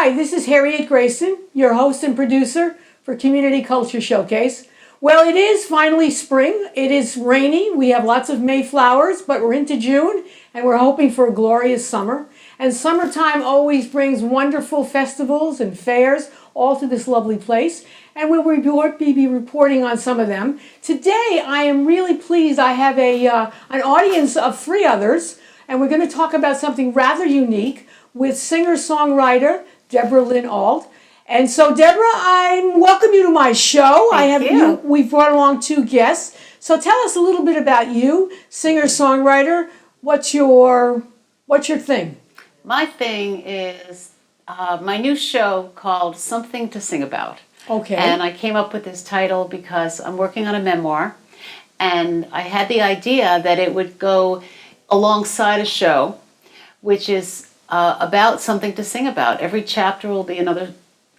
Hi, this is Harriet Grayson, your host and producer for Community Culture Showcase. Well, it is finally spring. It is rainy. We have lots of May flowers, but we're into June and we're hoping for a glorious summer. And summertime always brings wonderful festivals and fairs all to this lovely place. And we'll be reporting on some of them. Today, I am really pleased. I have an audience of three others, and we're going to talk about something rather unique with singer-songwriter Debra Lynn. And so, Debra, I welcome you to my show. Thank you. We've brought along two guests. So tell us a little bit about you, singer-songwriter. What's your thing? My thing is my new show called Something to Sing About. Okay. And I came up with this title because I'm working on a memoir, and I had the idea that it would go alongside a show, which is about something to sing about. Every chapter will be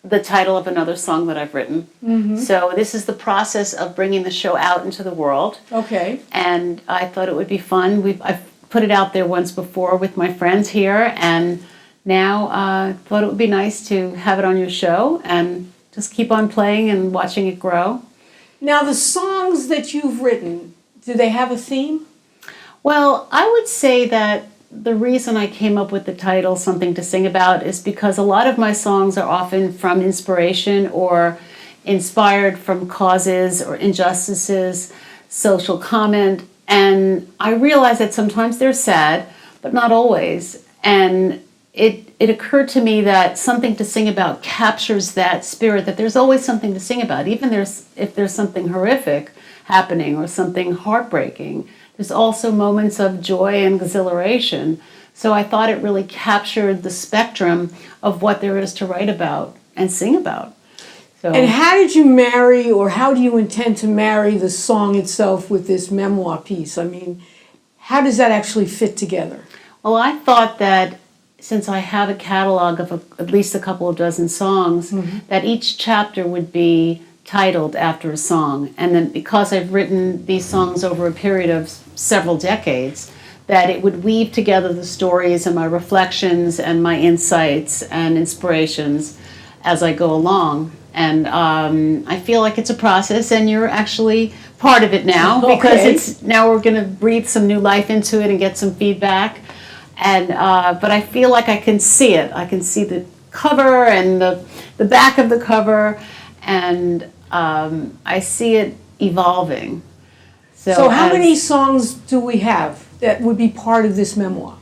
the title of another song that I've written. Mm-hmm. So this is the process of bringing the show out into the world. Okay. And I thought it would be fun. I've put it out there once before with my friends here, and now I thought it would be nice to have it on your show and just keep on playing and watching it grow. Now, the songs that you've written, do they have a theme? Well, I would say that the reason I came up with the title Something to Sing About is because a lot of my songs are often from inspiration or inspired from causes or injustices, social comment, and I realize that sometimes they're sad, but not always. And it occurred to me that Something to Sing About captures that spirit, that there's always something to sing about, even if there's something horrific happening or something heartbreaking. There's also moments of joy and exhilaration. So I thought it really captured the spectrum of what there is to write about and sing about. So, and how did you marry, or how do you intend to marry the song itself with this memoir piece? I mean, how does that actually fit together? well, I thought that since I have a catalog of at least a couple of dozen songs, mm-hmm. that each chapter would be titled after a song. And then because I've written these songs over a period of several decades, that it would weave together the stories and my reflections and my insights and inspirations as I go along. And I feel like it's a process, and you're actually part of it now, because now we're going to breathe some new life into it and get some feedback. And but I feel like I can see it. I can see the cover and the back of the cover, and I see it evolving. So how many songs do we have that would be part of this memoir?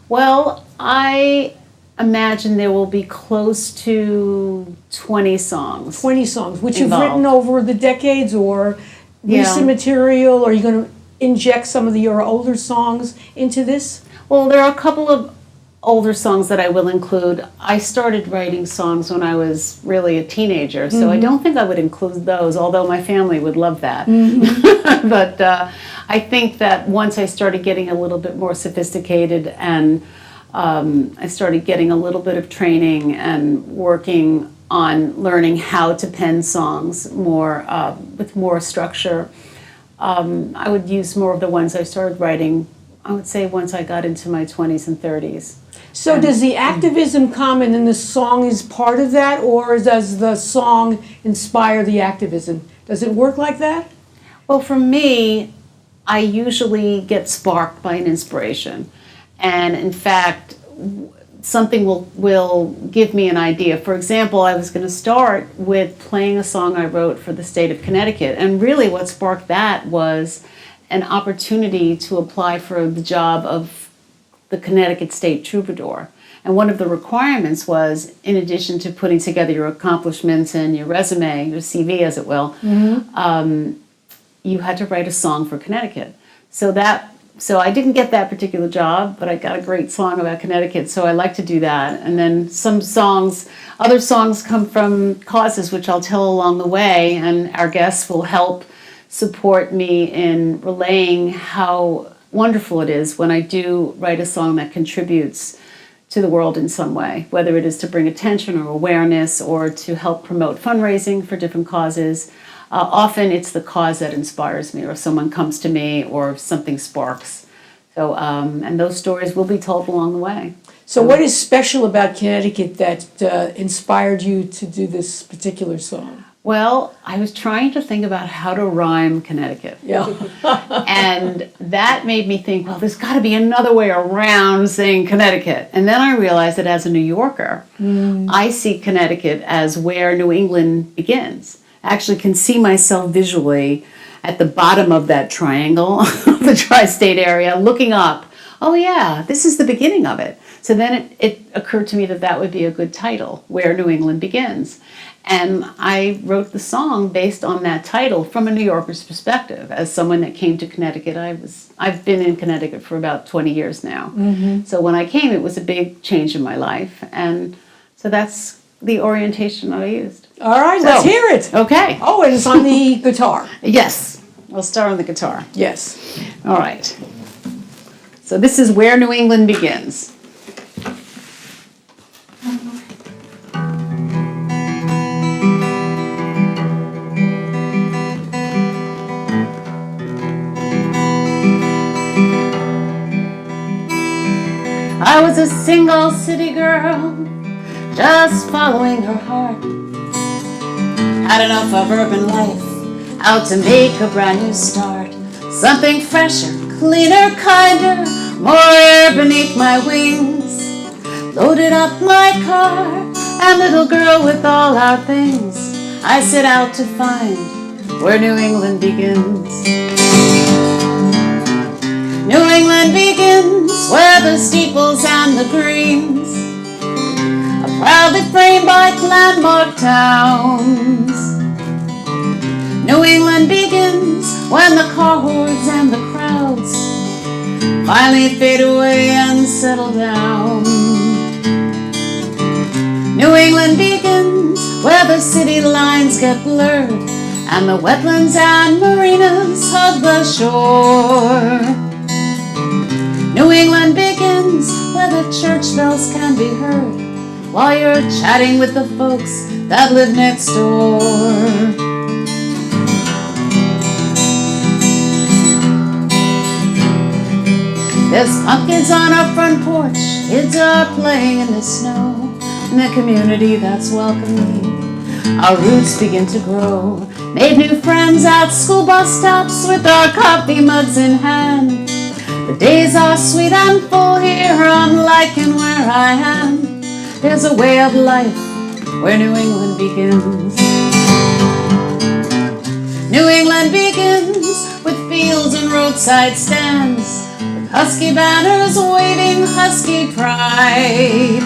Well, I imagine there will be close to 20 songs. 20 songs, which involved. You've written over the decades, or recent material, or are you going to inject some of your older songs into this? Well, there are a couple of older songs that I will include. I started writing songs when I was really a teenager, so mm-hmm. I don't think I would include those, although my family would love that. Mm-hmm. But I think that once I started getting a little bit more sophisticated, and I started getting a little bit of training and working on learning how to pen songs more with more structure, I would use more of the ones I started writing, I would say, once I got into my 20s and 30s. So does the activism come and then the song is part of that, or does the song inspire the activism? Does it work like that? Well, for me, I usually get sparked by an inspiration. And in fact, something will give me an idea. For example, I was going to start with playing a song I wrote for the state of Connecticut. And really what sparked that was an opportunity to apply for the job of the Connecticut State Troubadour. And one of the requirements was, in addition to putting together your accomplishments and your resume, your CV as it will, mm-hmm. You had to write a song for Connecticut. So I didn't get that particular job, but I got a great song about Connecticut, so I like to do that. And then other songs come from causes which I'll tell along the way, and our guests will help support me in relaying how wonderful it is when I do write a song that contributes to the world in some way, whether it is to bring attention or awareness or to help promote fundraising for different causes. Often it's the cause that inspires me, or someone comes to me, or something sparks. So, and those stories will be told along the way. So what is special about Connecticut that inspired you to do this particular song? Well, I was trying to think about how to rhyme Connecticut. Yeah. And that made me think, well, there's got to be another way around saying Connecticut. And then I realized that as a New Yorker, I see Connecticut as where New England begins. I actually can see myself visually at the bottom of that triangle, the tri-state area, looking up. Oh yeah, this is the beginning of it. So then it occurred to me that that would be a good title, Where New England Begins. And I wrote the song based on that title from a New Yorker's perspective. As someone that came to Connecticut, I've been in Connecticut for about 20 years now. So when I came, it was a big change in my life. And so that's the orientation I used. All right, let's hear it. Okay. Oh, and it's on the guitar. Yes. I'll start on the guitar. Yes. All right. So this is Where New England Begins. I was a single city girl, just following her heart. Had enough of urban life, out to make a brand new start. Something fresher, cleaner, kinder, more air beneath my wings. Loaded up my car, and little girl with all our things, I set out to find where New England begins. New England begins where the steeples and the greens are proudly framed by landmark towns. New England begins when the car hordes and the crowds finally fade away and settle down. New England begins where the city lines get blurred and the wetlands and marinas hug the shore. New England begins where the church bells can be heard while you're chatting with the folks that live next door. There's pumpkins on our front porch, kids are playing in the snow. In the community that's welcoming, our roots begin to grow. Made new friends at school bus stops with our coffee mugs in hand. The days are sweet and full here, I'm liking where I am. There's a way of life where New England begins. New England begins with fields and roadside stands, with husky banners waving husky pride.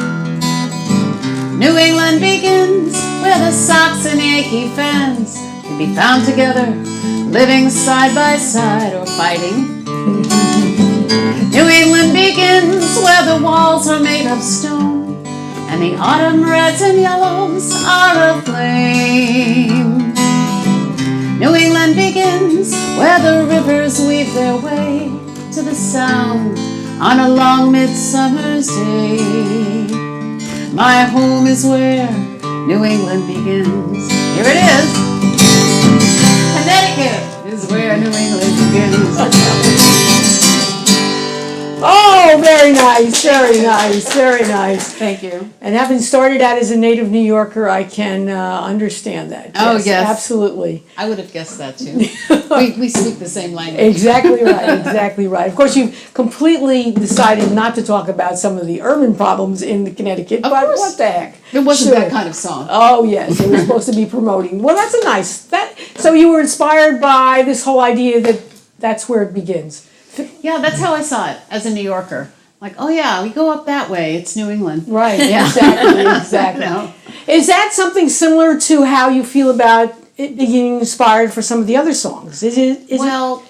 New England begins where the Sox and Yankee fans can be found together, living side by side or fighting. New England begins where the walls are made of stone and the autumn reds and yellows are aflame. New England begins where the rivers weave their way to the sound on a long midsummer's day. My home is where New England begins. Here it is. Connecticut is where New England begins. Oh, very nice, very nice, very nice. Thank you. And having started out as a native New Yorker, I can understand that. Oh, yes. Absolutely. I would have guessed that too. we speak the same language. Exactly right, exactly right. Of course, you've completely decided not to talk about some of the urban problems in Connecticut, Of but course. what the heck? It wasn't Sure. that kind of song. Oh, yes, it was supposed to be promoting. Well, that's a nice, so you were inspired by this whole idea that that's where it begins. Yeah, that's how I saw it as a New Yorker. Like, oh yeah, we go up that way. It's New England. Right, Yeah. exactly. No. Is that something similar to how you feel about it being inspired for some of the other songs? Well,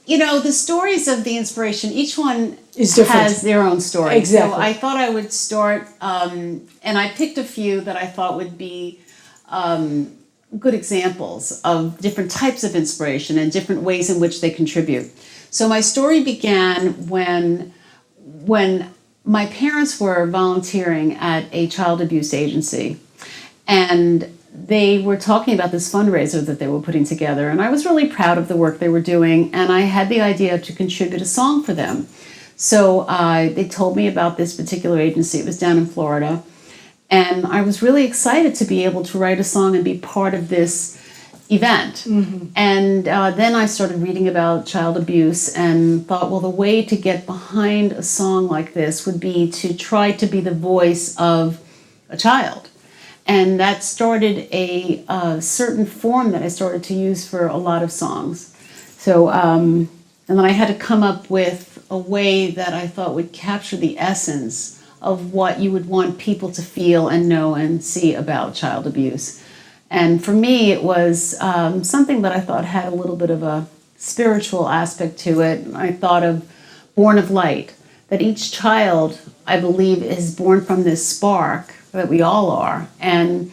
you know, the stories of the inspiration, each one Is different. has their own story. Exactly. So I thought I would start, and I picked a few that I thought would be good examples of different types of inspiration and different ways in which they contribute. So my story began when my parents were volunteering at a child abuse agency, and they were talking about this fundraiser that they were putting together, and I was really proud of the work they were doing, and I had the idea to contribute a song for them. So they told me about this particular agency. It was down in Florida. And I was really excited to be able to write a song and be part of this event. Mm-hmm. And then I started reading about child abuse and thought, well, the way to get behind a song like this would be to try to be the voice of a child. And that started a certain form that I started to use for a lot of songs. So, and then I had to come up with a way that I thought would capture the essence of what you would want people to feel and know and see about child abuse. And for me, it was something that I thought had a little bit of a spiritual aspect to it. I thought of Born of Light, that each child, I believe, is born from this spark that we all are, and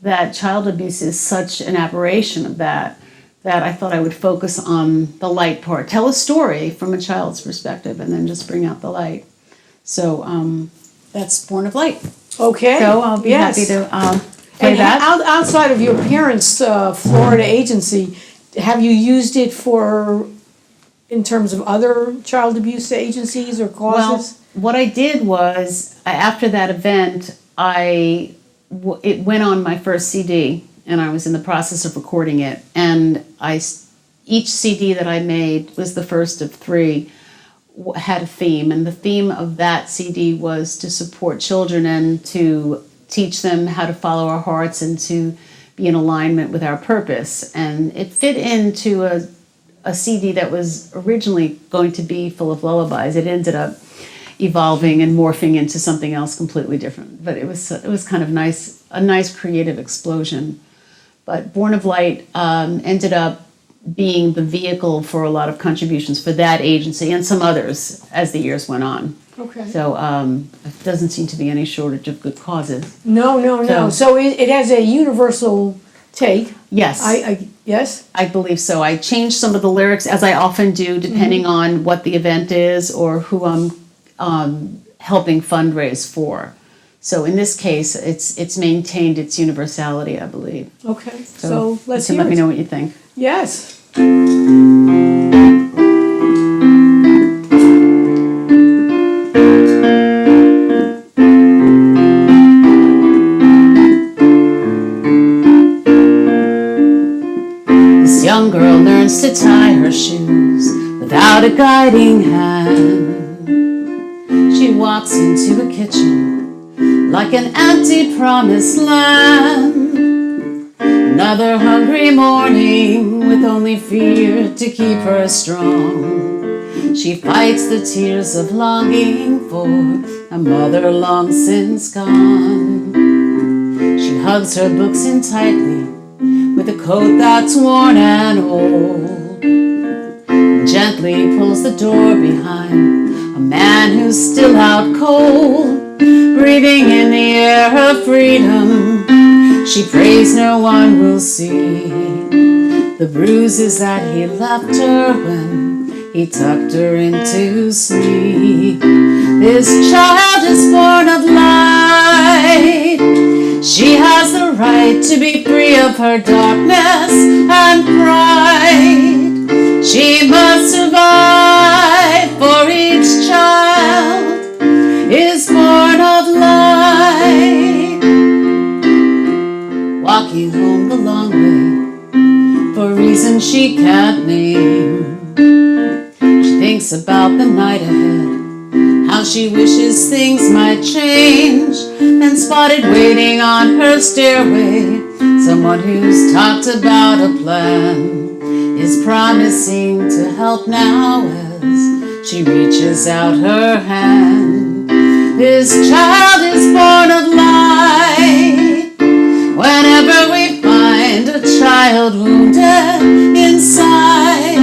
that child abuse is such an aberration of that I thought I would focus on the light part, tell a story from a child's perspective, and then just bring out the light. So that's Born of Light. Okay. So I'll be happy to play and that. Outside of your parents' Florida agency, have you used it for, in terms of other child abuse agencies or causes? Well, what I did was, after that event, it went on my first CD, and I was in the process of recording it. And each CD that I made was the first of 3, had a theme, and the theme of that CD was to support children and to teach them how to follow our hearts and to be in alignment with our purpose. And it fit into a CD that was originally going to be full of lullabies. It ended up evolving and morphing into something else completely different. But it was kind of a nice creative explosion. But Born of Light ended up being the vehicle for a lot of contributions for that agency and some others as the years went on. Okay. So it doesn't seem to be any shortage of good causes. No. So it has a universal take. Yes. Yes? I believe so. I changed some of the lyrics, as I often do, depending on what the event is or who I'm helping fundraise for. So in this case, it's maintained its universality, I believe. Okay. So let's you hear let me it. know what you think. Yes. This young girl learns to tie her shoes without a guiding hand. She walks into a kitchen like an empty promised land. Another hungry morning with only fear to keep her strong. She fights the tears of longing for a mother long since gone. She hugs her books in tightly with a coat that's worn and old, and gently pulls the door behind a man who's still out cold, breathing in the air of freedom. She prays no one will see the bruises that he left her when he tucked her into sleep. This child is born of light. She has the right to be free of her darkness and pride. She must survive, for each child is born of light. Walking home the long way for reasons she can't name. She thinks about the night ahead, how she wishes things might change, and spotted waiting on her stairway someone who's talked about a plan, is promising to help now as she reaches out her hand. This child is born of light. Whenever we find a child wounded inside,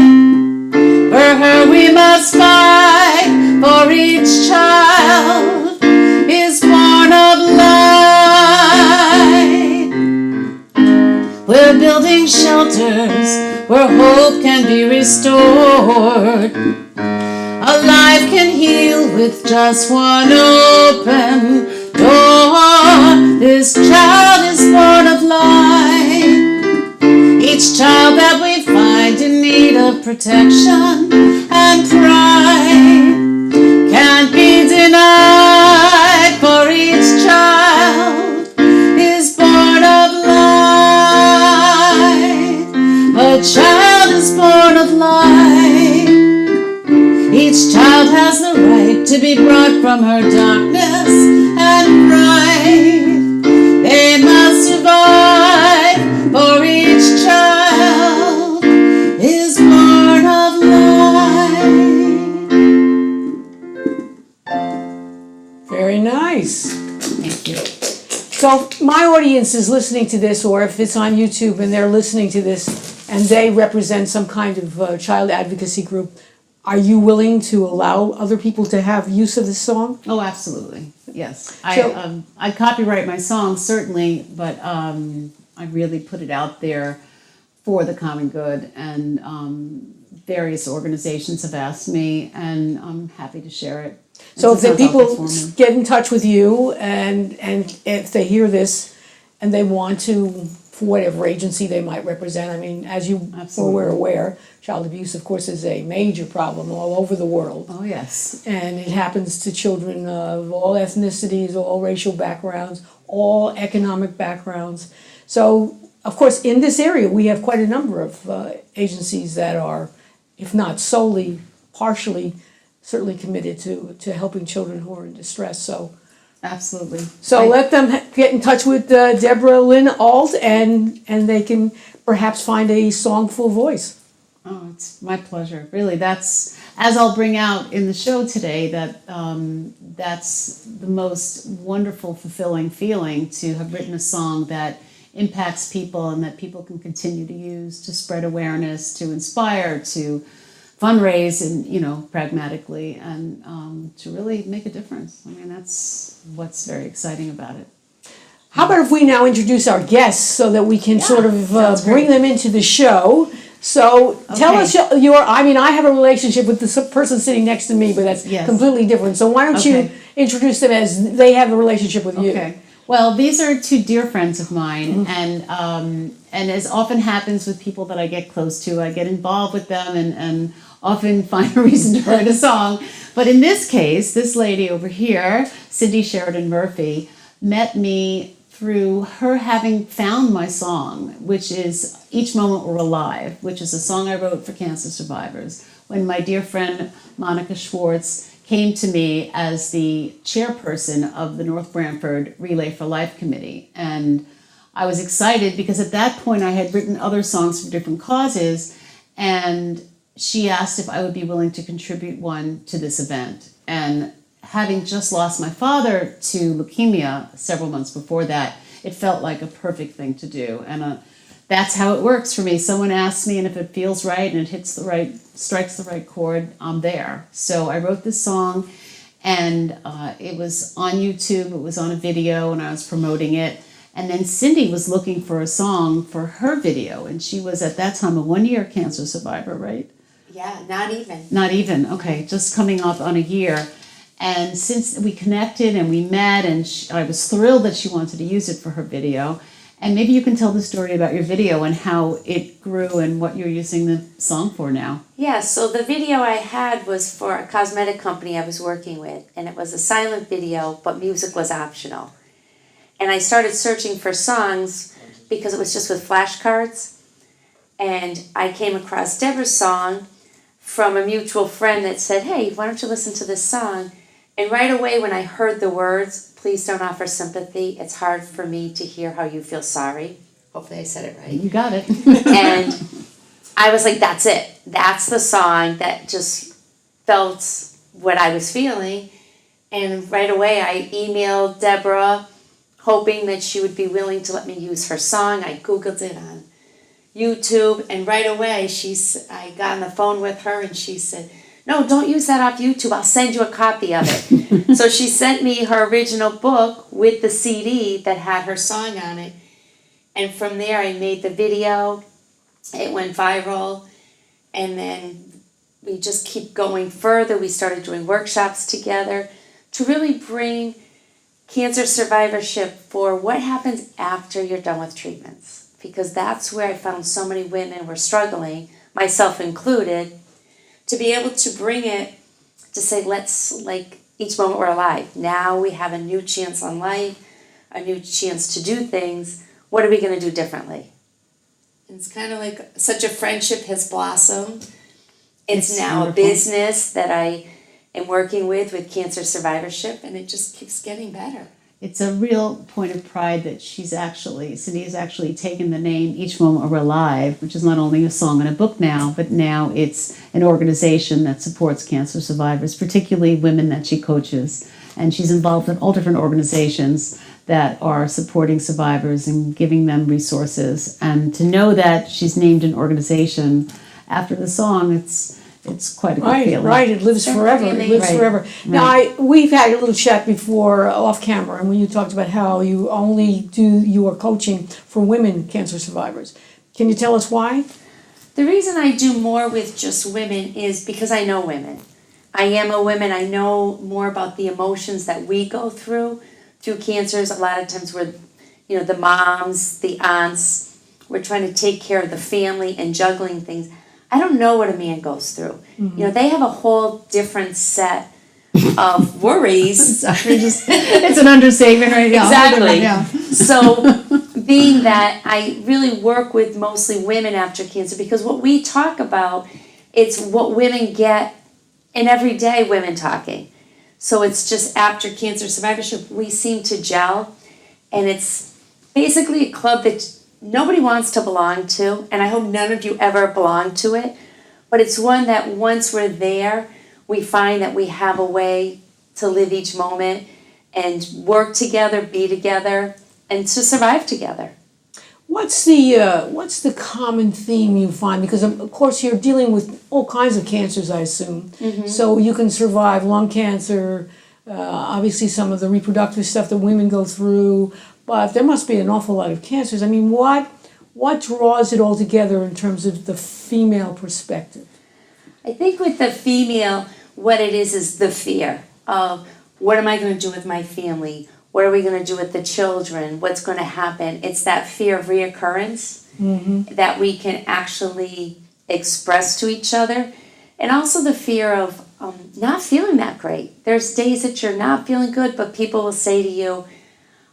for her we must fight, for each child is born of light. We're building shelters where hope can be restored. A life can heal with just one open door. This child is born of light. Each child that we find in need of protection and pride night, for each child is born of light. A child is born of light. Each child has the right to be brought from her darkness and bright. They must survive, for each child is born of light. Very nice. Thank you. So if my audience is listening to this, or if it's on YouTube and they're listening to this and they represent some kind of child advocacy group, are you willing to allow other people to have use of this song? Oh, absolutely. Yes. So- I copyright my songs, certainly, but I really put it out there for the common good, and various organizations have asked me, and I'm happy to share it. So if the Sometimes I'll people perform it. get in touch with you and if they hear this and they want to, for whatever agency they might represent, I mean, as you Absolutely. were aware, child abuse, of course, is a major problem all over the world. Oh, yes. And it happens to children of all ethnicities, all racial backgrounds, all economic backgrounds. So, of course, in this area, we have quite a number of agencies that are, if not solely, partially, certainly committed to helping children who are in distress. So Absolutely. let them get in touch with Debra Lynn Alt, and they can perhaps find a songful voice. Oh, it's my pleasure. Really, that's, as I'll bring out in the show today, that that's the most wonderful, fulfilling feeling, to have written a song that impacts people and that people can continue to use to spread awareness, to inspire, to fundraise, and pragmatically, and to really make a difference. I mean, that's what's very exciting about it. How about if we now introduce our guests so that we can sort of sounds bring great. them into the show? So tell Okay. us I mean, I have a relationship with the person sitting next to me, but that's Yes. completely different. So why don't Okay. you introduce them as they have a relationship with you? Okay. Well, these are two dear friends of mine, and as often happens with people that I get close to, I get involved with them and often find a reason to write a song. But in this case, this lady over here, Cindy Sheridan Murphy, met me through her having found my song, which is Each Moment We're Alive, which is a song I wrote for cancer survivors, when my dear friend Monica Schwartz came to me as the chairperson of the North Branford Relay for Life Committee. And I was excited because at that point I had written other songs for different causes, and she asked if I would be willing to contribute one to this event. And having just lost my father to leukemia several months before that, it felt like a perfect thing to do. And that's how it works for me. Someone asks me, and if it feels right and it strikes the right chord, I'm there. So I wrote this song, and it was on YouTube, it was on a video, and I was promoting it. And then Cindy was looking for a song for her video, and she was at that time a 1-year cancer survivor, right? Yeah, not even. Not even, okay, just coming up on a year. And since we connected and we met, and I was thrilled that she wanted to use it for her video. And maybe you can tell the story about your video and how it grew and what you're using the song for now. Yeah, so the video I had was for a cosmetic company I was working with, and it was a silent video, but music was optional. And I started searching for songs because it was just with flashcards. And I came across Debra's song from a mutual friend that said, hey, why don't you listen to this song? And right away when I heard the words, please don't offer sympathy, it's hard for me to hear how you feel sorry. Hopefully I said it right. You got it. And I was like, that's it. That's the song that just felt what I was feeling. And right away I emailed Debra, hoping that she would be willing to let me use her song. I Googled it on YouTube, and right away I got on the phone with her, and she said, no, don't use that off YouTube. I'll send you a copy of it. So she sent me her original book with the CD that had her song on it. And from there I made the video. It went viral. And then we just keep going further. We started doing workshops together to really bring cancer survivorship for what happens after you're done with treatments. Because that's where I found so many women were struggling, myself included, to be able to bring it to say, let's each moment we're alive. Now we have a new chance on life, a new chance to do things. What are we going to do differently? It's kind of like such a friendship has blossomed. It's now wonderful. a business that I am working with cancer survivorship, and it just keeps getting better. It's a real point of pride that Cindy has actually taken the name Each Moment We're Alive, which is not only a song and a book now, but now it's an organization that supports cancer survivors, particularly women that she coaches. And she's involved in all different organizations that are supporting survivors and giving them resources. And to know that she's named an organization after the song, it's quite a good feeling. Right, it lives forever. It lives Right. forever. Now, we've had a little chat before off camera, and when you talked about how you only do your coaching for women cancer survivors. Can you tell us why? The reason I do more with just women is because I know women. I am a woman. I know more about the emotions that we go through cancers. A lot of times we're, the moms, the aunts, we're trying to take care of the family and juggling things. I don't know what a man goes through. Mm-hmm. They have a whole different set of worries. It's an understatement right now. Exactly. Yeah. So being that I really work with mostly women after cancer, because what we talk about, it's what women get in everyday women talking. So it's just after cancer survivorship, we seem to gel, and it's basically a club that nobody wants to belong to, and I hope none of you ever belong to it, but it's one that once we're there, we find that we have a way to live each moment and work together, be together, and to survive together. What's the common theme you find? Because of course you're dealing with all kinds of cancers, I assume. Mm-hmm. So you can survive lung cancer, obviously some of the reproductive stuff that women go through, but there must be an awful lot of cancers. I mean, what draws it all together in terms of the female perspective? I think with the female, what it is the fear of what am I going to do with my family? What are we going to do with the children? What's going to happen? It's that fear of reoccurrence that we can actually express to each other. And also the fear of not feeling that great. There's days that you're not feeling good, but people will say to you,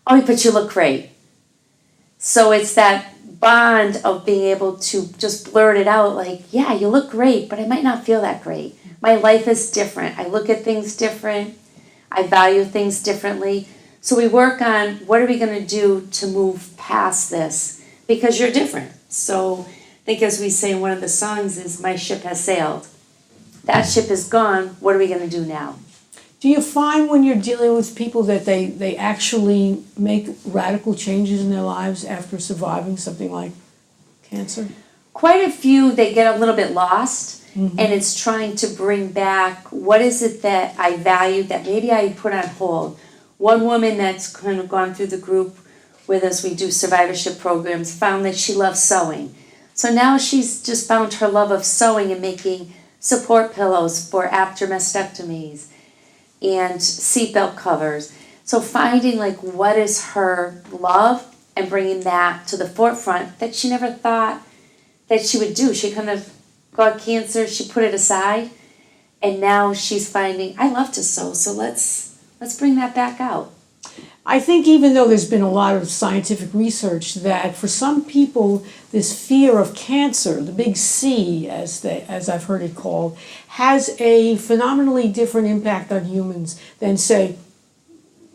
oh, but you look great. So it's that bond of being able to just blurt it out like, yeah, you look great, but I might not feel that great. My life is different. I look at things different. I value things differently. So we work on what are we going to do to move past this, because you're different. So I think as we say in one of the songs is, my ship has sailed. That ship is gone. What are we going to do now? Do you find when you're dealing with people that they actually make radical changes in their lives after surviving something like cancer? Quite a few, they get a little bit lost, and it's trying to bring back what is it that I value that maybe I put on hold. One woman that's kind of gone through the group with us, we do survivorship programs, found that she loves sewing. So now she's just found her love of sewing and making support pillows for after mastectomies and seatbelt covers. So finding like what is her love and bringing that to the forefront that she never thought that she would do. She kind of got cancer, she put it aside, and now she's finding, I love to sew, so let's bring that back out. I think even though there's been a lot of scientific research that for some people this fear of cancer, the big C as I've heard it called, has a phenomenally different impact on humans than say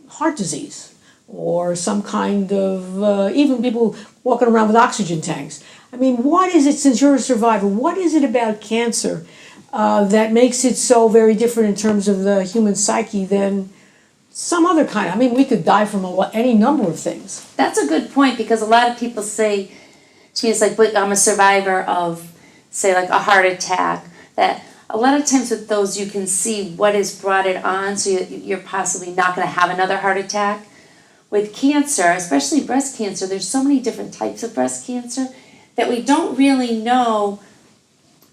heart disease or some kind of even people walking around with oxygen tanks. I mean, what is it, since you're a survivor, what is it about cancer that makes it so very different in terms of the human psyche than some other kind? I mean, we could die from any number of things. That's a good point, because a lot of people say to me, it's like, but I'm a survivor of, say, like a heart attack. That a lot of times with those, you can see what has brought it on, so you're possibly not going to have another heart attack. With cancer, especially breast cancer, there's so many different types of breast cancer that we don't really know,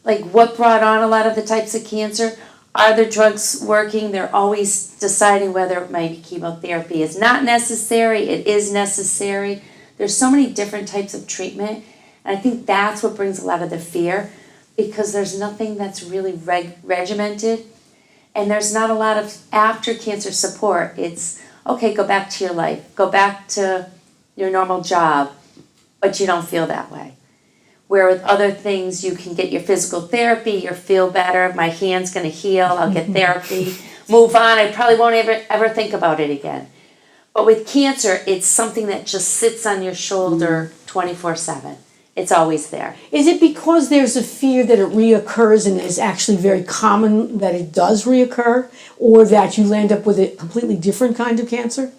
like what brought on a lot of the types of cancer. Are the drugs working? They're always deciding whether maybe chemotherapy is not necessary, it is necessary. There's so many different types of treatment, and I think that's what brings a lot of the fear, because there's nothing that's really regimented. And there's not a lot of after cancer support. It's, okay, go back to your life. Go back to your normal job, but you don't feel that way. Where with other things, you can get your physical therapy, you feel better, my hand's going to heal, I'll get therapy, move on, I probably won't ever think about it again. But with cancer, it's something that just sits on your shoulder 24/7. It's always there. Is it because there's a fear that it reoccurs and it's actually very common that it does reoccur, or that you land up with a completely different kind of cancer?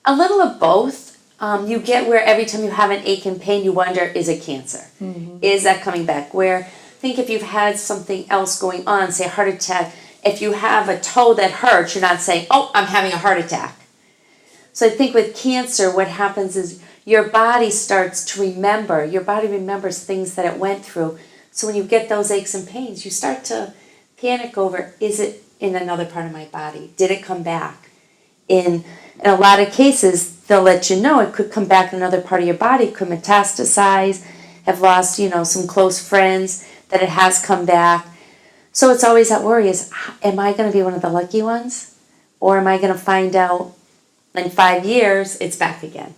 A little of both. You get where every time you have an ache and pain, you wonder, is it cancer? Mm-hmm. Is that coming back? Where, think if you've had something else going on, say a heart attack, if you have a toe that hurts, you're not saying, oh, I'm having a heart attack. So I think with cancer, what happens is your body starts to remember. Your body remembers things that it went through. So when you get those aches and pains, you start to panic over, is it in another part of my body? Did it come back? In a lot of cases, they'll let you know it could come back in another part of your body, it could metastasize, have lost, some close friends, that it has come back. So it's always that worry is, am I going to be one of the lucky ones? Or am I going to find out in 5 years it's back again?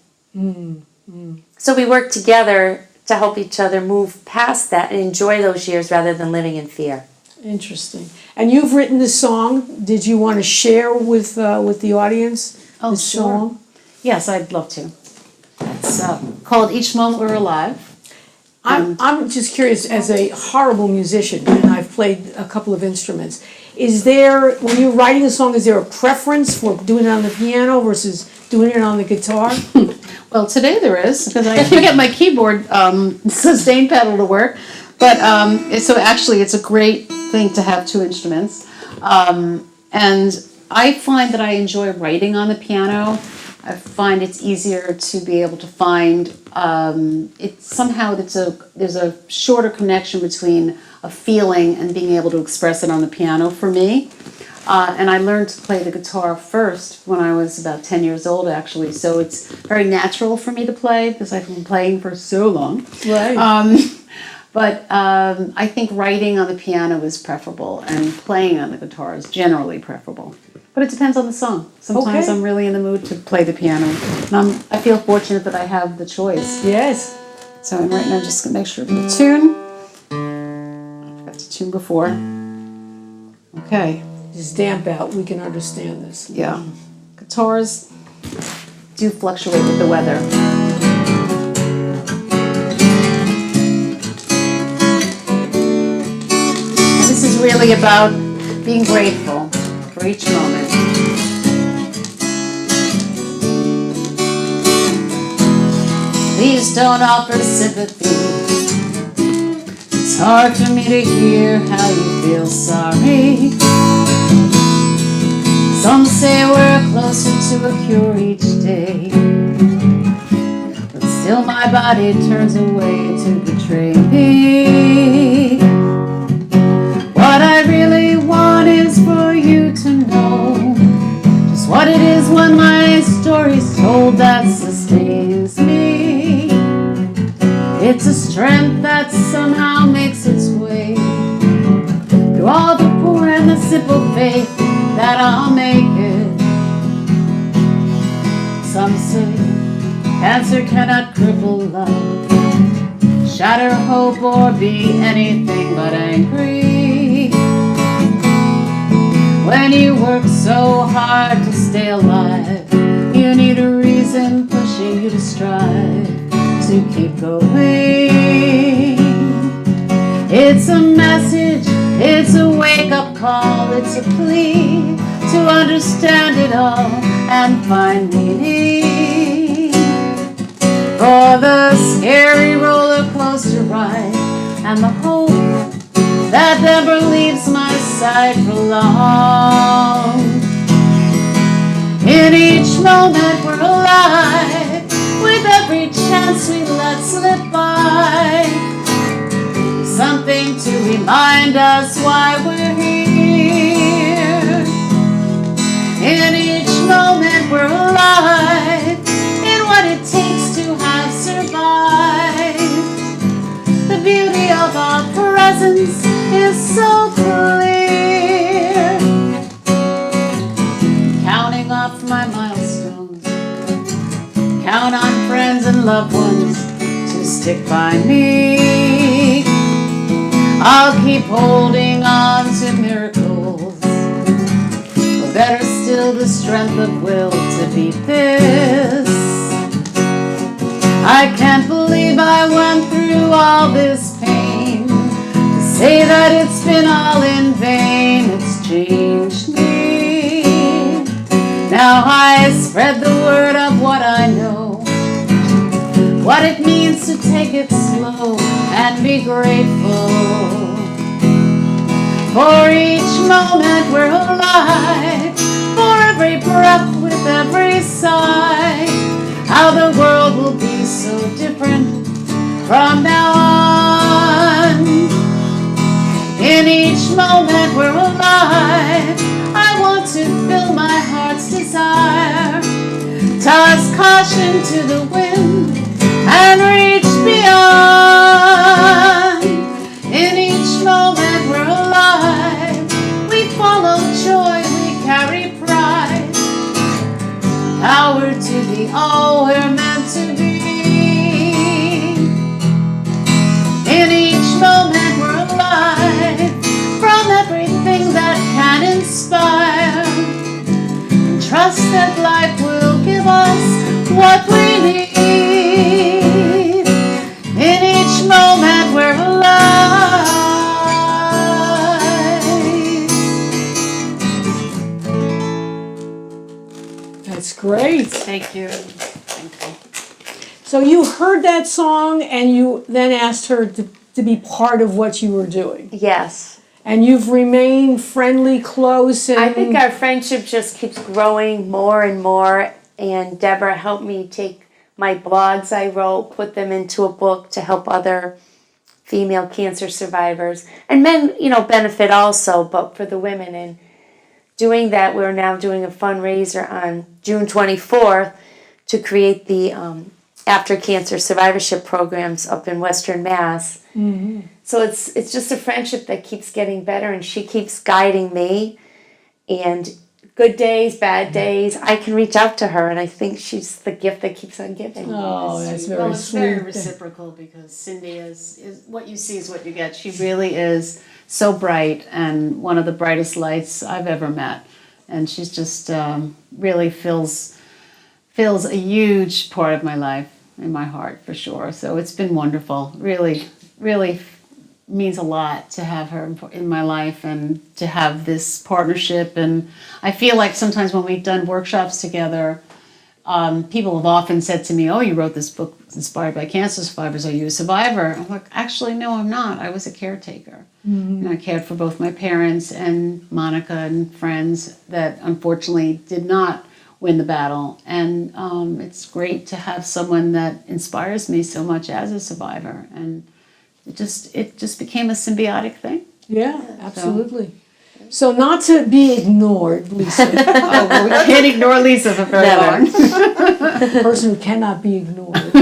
So we work together to help each other move past that and enjoy those years rather than living in fear. Interesting. And you've written this song. Did you want to share with the audience this song? Yes, I'd love to. It's called Each Moment We're Alive. I'm just curious, as a horrible musician, and I've played a couple of instruments, is there, when you're writing a song, is there a preference for doing it on the piano versus doing it on the guitar? Well, today there is, because I can't get my keyboard sustain pedal to work. But so actually it's a great thing to have two instruments. And I find that I enjoy writing on the piano. I find it's easier to be able to find, there's a shorter connection between a feeling and being able to express it on the piano for me. And I learned to play the guitar first when I was about 10 years old, actually. So it's very natural for me to play because I've been playing for so long. Right. But I think writing on the piano is preferable and playing on the guitar is generally preferable. But it depends on the song. Sometimes Okay. I'm really in the mood to play the piano. And I feel fortunate that I have the choice. Yes. So right now I'm just going to make sure of the tune. I forgot to tune before. Okay. Just damp out. We can understand this. Yeah. Guitars do fluctuate with the weather. This is really about being grateful for each moment. Please don't offer sympathy. It's hard for me to hear how you feel sorry. Some say we're closer to a cure each day, but still my body turns away to betray me. What I really want is for you to know just what it is when my story's told that sustains me. It's a strength that somehow makes its way through all the poor and the simple faith that I'll make it. Some say cancer cannot cripple love, shatter hope, or be anything but angry. When you work so hard to stay alive, you need a reason pushing you to strive to keep going. It's a message, it's a wake-up call, it's a plea to understand it all and find meaning. For the scary roller coaster ride and the hope that never leaves my side for long. In each moment we're alive, with every chance we let slip by. Something to remind us why we're here. In each moment we're alive, in what it takes to have survived. The beauty of our presence is so clear. loved ones to stick by me. I'll keep holding on to miracles, or better still, the strength of will to beat this. I can't believe I went through all this pain to say that it's been all in vain. It's changed me. Now I spread the word of what I know, what it means to take it slow and be grateful for each moment we're alive, for every breath with every sigh. How the world will be so different from now on. In each moment we're alive, I want to fill my heart's desire, toss caution to the wind and reach beyond. In each moment we're alive, we follow joy, we carry pride, power to be all we're meant to be. In each moment we're alive, from everything that can inspire, and trust that life will give us what we need. In each moment we're alive. That's great. Thank you. So you heard that song and you then asked her to be part of what you were doing. Yes. And you've remained friendly, close, and I think our friendship just keeps growing more and more. And Debra helped me take my blogs I wrote, put them into a book to help other female cancer survivors. And men, benefit also, but for the women. And doing that, we're now doing a fundraiser on June 24th to create the After Cancer Survivorship programs up in Western Mass. Mm-hmm. So it's just a friendship that keeps getting better, and she keeps guiding me. And good days, bad days, I can reach out to her, and I think she's the gift that keeps on giving. Oh, that's very well, it's sweet. very reciprocal, because Cindy is what you see is what you get. She really is so bright and one of the brightest lights I've ever met, and she's just really fills a huge part of my life, in my heart, for sure. So it's been wonderful. Really, really means a lot to have her in my life and to have this partnership. And I feel like sometimes when we've done workshops together, people have often said to me, "Oh, you wrote this book inspired by cancer survivors. Are you a survivor?" I'm like, actually, no, I'm not. I was a caretaker. Mm-hmm. And I cared for both my parents and Monica and friends that unfortunately did not win the battle. And it's great to have someone that inspires me so much as a survivor. And it just became a symbiotic thing. Yeah, absolutely. So not to be ignored, Lisa. Oh, well, we can't ignore Lisa for very long. A person who cannot be ignored.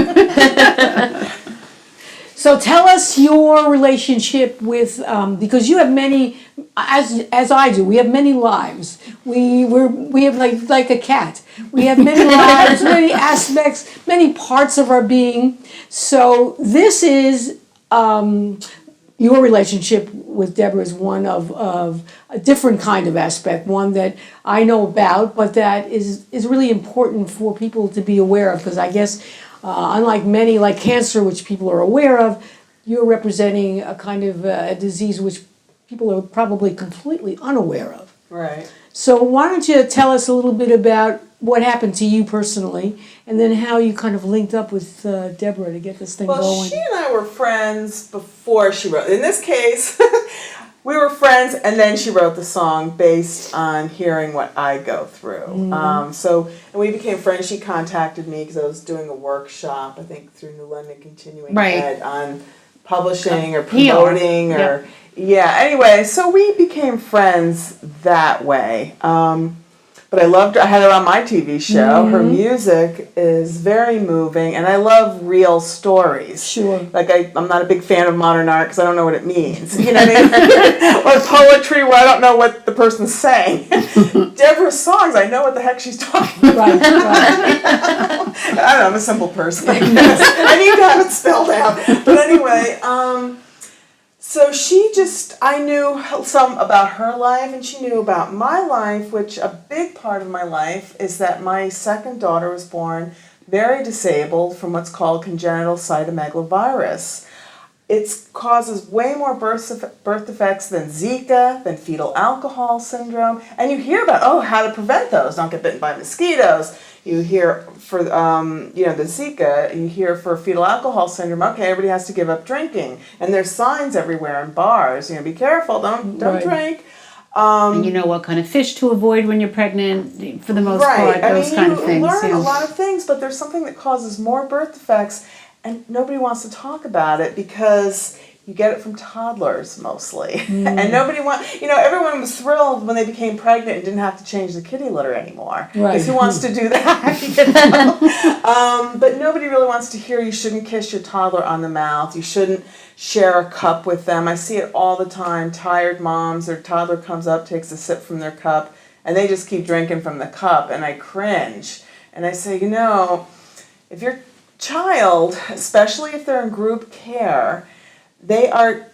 So tell us your relationship with, because you have many, as I do, we have many lives. We have like a cat. We have many lives, many aspects, many parts of our being. So this is your relationship with Debra is one of a different kind of aspect, one that I know about, but that is really important for people to be aware of, because I guess unlike many, like cancer, which people are aware of, you're representing a kind of a disease which people are probably completely unaware of. Right. So why don't you tell us a little bit about what happened to you personally, and then how you kind of linked up with Debra to get this thing Well, going. she and I were friends before she wrote. In this case, we were friends, and then she wrote the song based on hearing what I go through. Mm-hmm. And we became friends. She contacted me because I was doing a workshop, I think through New London Continuing Ed, on publishing or promoting or... Yep. Yeah, anyway, so we became friends that way. but I had her on my TV show. Her music is very moving, and I love real stories. Sure. Like I'm not a big fan of modern art because I don't know what it means. You know what I mean? Or poetry where I don't know what the person's saying. Debra's songs, I know what the heck she's talking about. Right, right. I don't know, I'm a simple person. I need to have it spelled out. But anyway, so I knew some about her life, and she knew about my life, which a big part of my life is that my second daughter was born very disabled from what's called congenital cytomegalovirus. It causes way more birth defects than Zika, than fetal alcohol syndrome. And you hear about, how to prevent those. Don't get bitten by mosquitoes. You hear for, the Zika, you hear for fetal alcohol syndrome, okay, everybody has to give up drinking. And there's signs everywhere in bars, be careful, don't drink. And you know what kind of fish to avoid when you're pregnant, for the most part, those kind of things. You learn a lot of things, but there's something that causes more birth defects, and nobody wants to talk about it because you get it from toddlers mostly. And everyone was thrilled when they became pregnant and didn't have to change the kitty litter anymore. Because who wants to do that? But nobody really wants to hear you shouldn't kiss your toddler on the mouth. You shouldn't share a cup with them. I see it all the time. Tired moms, their toddler comes up, takes a sip from their cup, and they just keep drinking from the cup, and I cringe. And I say, if your child, especially if they're in group care, they are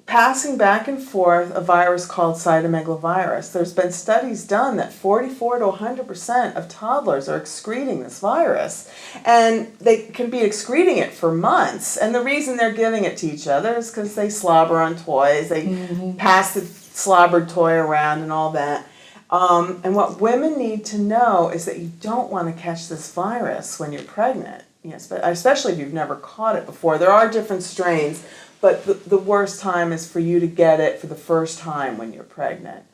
passing back and forth a virus called cytomegalovirus. There's been studies done that 44 to 100% of toddlers are excreting this virus. And they can be excreting it for months. And the reason they're giving it to each other is because they slobber on toys. They pass the slobbered toy around and all that. And what women need to know is that you don't want to catch this virus when you're pregnant. Yes, but especially if you've never caught it before. There are different strains, but the worst time is for you to get it for the first time when you're pregnant.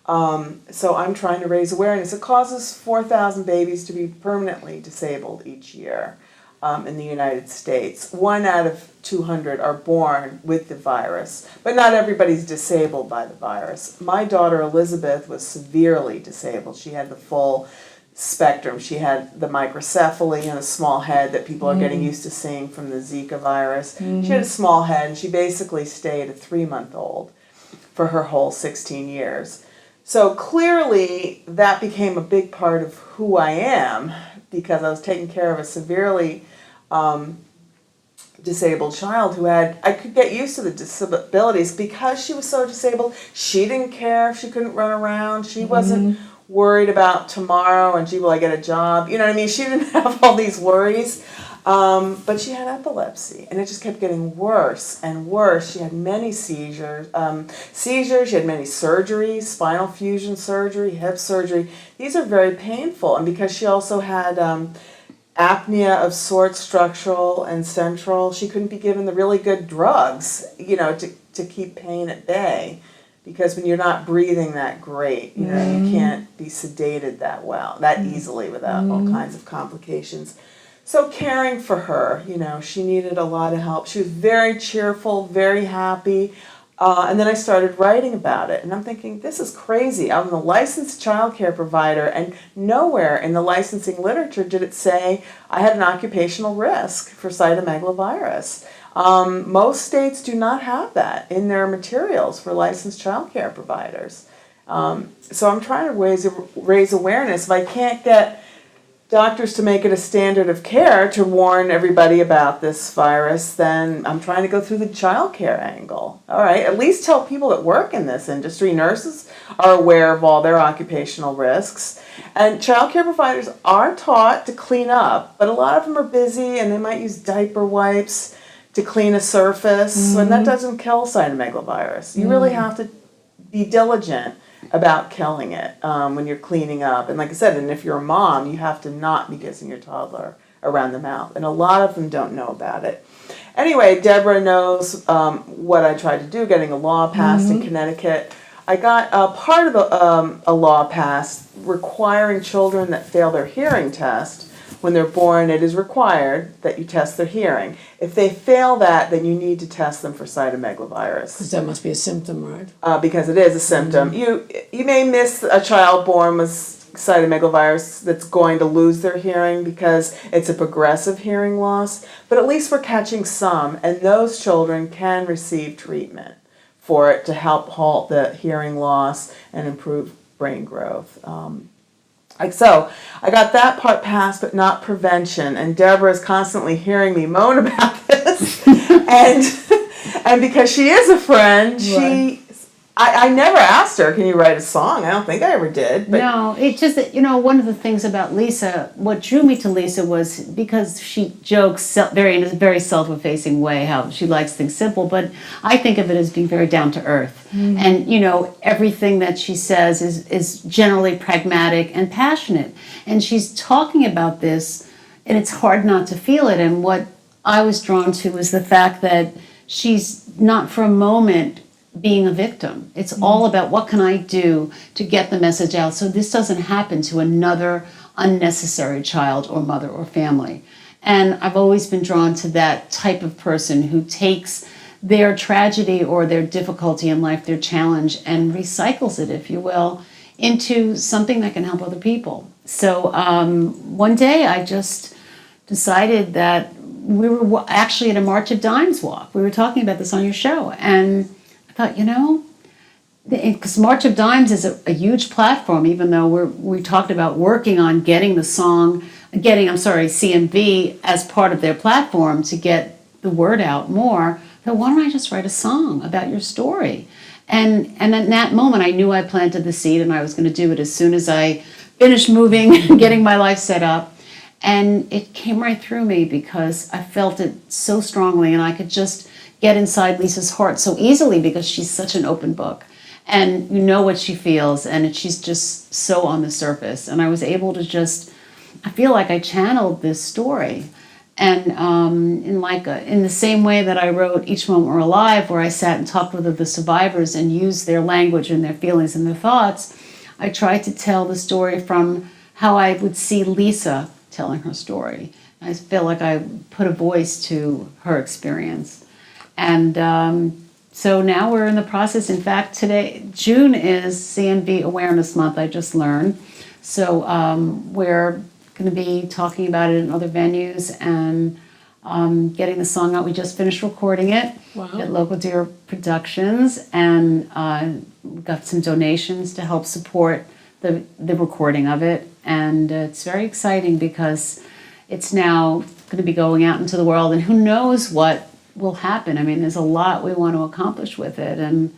So I'm trying to raise awareness. It causes 4,000 babies to be permanently disabled each year in the United States. 1 out of 200 are born with the virus, but not everybody's disabled by the virus. My daughter Elizabeth was severely disabled. She had the full spectrum. She had the microcephaly and a small head that people are getting used to seeing from the Zika virus. She had a small head, and she basically stayed a 3-month-old for her whole 16 years. So clearly that became a big part of who I am because I was taking care of a severely disabled child who I could get used to the disabilities because she was so disabled. She didn't care if she couldn't run around. She wasn't worried about tomorrow and, gee, will I get a job? You know what I mean? She didn't have all these worries. But she had epilepsy, and it just kept getting worse and worse. She had many seizures. She had many surgeries, spinal fusion surgery, hip surgery. These are very painful, and because she also had apnea of sorts, structural and central, she couldn't be given the really good drugs, to keep pain at bay. Because when you're not breathing that great, you can't be sedated that easily without all kinds of complications. So caring for her, she needed a lot of help. She was very cheerful, very happy. And then I started writing about it. And I'm thinking, this is crazy. I'm a licensed child care provider, and nowhere in the licensing literature did it say I had an occupational risk for cytomegalovirus. Most states do not have that in their materials for licensed child care providers. So I'm trying to raise awareness. If I can't get doctors to make it a standard of care to warn everybody about this virus, then I'm trying to go through the child care angle. All right, at least tell people that work in this industry. Nurses are aware of all their occupational risks. And child care providers are taught to clean up, but a lot of them are busy and they might use diaper wipes to clean a surface, and that doesn't kill cytomegalovirus. You really have to be diligent about killing it when you're cleaning up. And like I said, and if you're a mom, you have to not be kissing your toddler around the mouth. And a lot of them don't know about it. Anyway, Debra knows what I tried to do, getting a law passed in Connecticut. I got part of a law passed requiring children that fail their hearing test. When they're born, it is required that you test their hearing. If they fail that, then you need to test them for cytomegalovirus. Because that must be a symptom, right? Because it is a symptom. You may miss a child born with cytomegalovirus that's going to lose their hearing because it's a progressive hearing loss, but at least we're catching some, and those children can receive treatment for it to help halt the hearing loss and improve brain growth. So I got that part passed, but not prevention. And Debra is constantly hearing me moan about this, and because she is a friend, I never asked her, can you write a song? I don't think I ever did. But no, it's just that, one of the things about Lisa, what drew me to Lisa was because she jokes in a very self-effacing way how she likes things simple, but I think of it as being very down to earth. Mm-hmm. And, everything that she says is generally pragmatic and passionate. And she's talking about this, and it's hard not to feel it. And what I was drawn to was the fact that she's not for a moment being a victim. It's all about what can I do to get the message out so this doesn't happen to another unnecessary child or mother or family. And I've always been drawn to that type of person who takes their tragedy or their difficulty in life, their challenge, and recycles it, if you will, into something that can help other people. So one day I just decided that we were actually at a March of Dimes walk. We were talking about this on your show, and I thought, because March of Dimes is a huge platform, even though we talked about working on getting CMV as part of their platform to get the word out more. So why don't I just write a song about your story? And at that moment, I knew I planted the seed, and I was going to do it as soon as I finished moving, getting my life set up. And it came right through me because I felt it so strongly, and I could just get inside Lisa's heart so easily because she's such an open book. And you know what she feels, and she's just so on the surface. And I was able to I feel like I channeled this story. And in the same way that I wrote Each Moment We're Alive, where I sat and talked with the survivors and used their language and their feelings and their thoughts, I tried to tell the story from how I would see Lisa telling her story. I feel like I put a voice to her experience. And so now we're in the process. In fact, today, June is CMV Awareness Month, I just learned. So we're going to be talking about it in other venues and getting the song out. We just finished recording it at Local Deer Productions, and we got some donations to help support the recording of it. And it's very exciting because it's now going to be going out into the world, and who knows what will happen. I mean, there's a lot we want to accomplish with it. And